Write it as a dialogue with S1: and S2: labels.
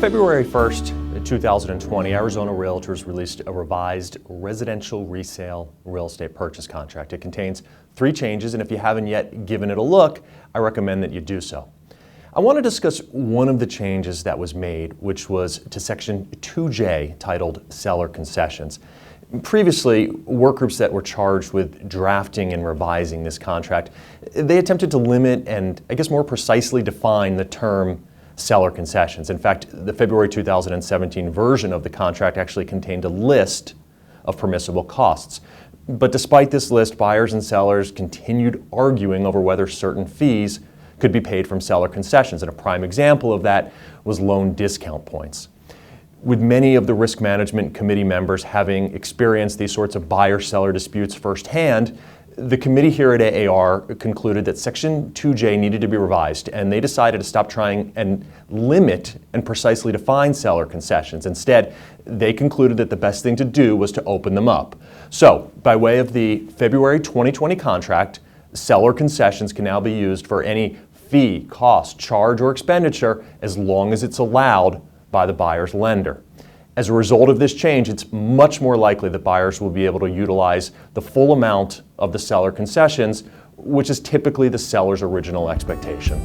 S1: February 1st, 2020, Arizona REALTORS released a revised Residential Resale Real Estate Purchase Contract. It contains 3 changes, and if you haven't yet given it a look, I recommend that you do so. I want to discuss one of the changes that was made, which was to Section 2J, titled Seller Concessions. Previously, work groups that were charged with drafting and revising this contract, they attempted to limit and, more precisely define the term seller concessions. In fact, the February 2017 version of the contract actually contained a list of permissible costs. But despite this list, buyers and sellers continued arguing over whether certain fees could be paid from seller concessions, and a prime example of that was loan discount points. With many of the risk management committee members having experienced these sorts of buyer-seller disputes firsthand, the committee here at AAR concluded that Section 2J needed to be revised, and they decided to stop trying and limit and precisely define seller concessions. Instead, they concluded that the best thing to do was to open them up. So, by way of the February 2020 contract, seller concessions can now be used for any fee, cost, charge, or expenditure as long as it's allowed by the buyer's lender. As a result of this change, it's much more likely that buyers will be able to utilize the full amount of the seller concessions, which is typically the seller's original expectation.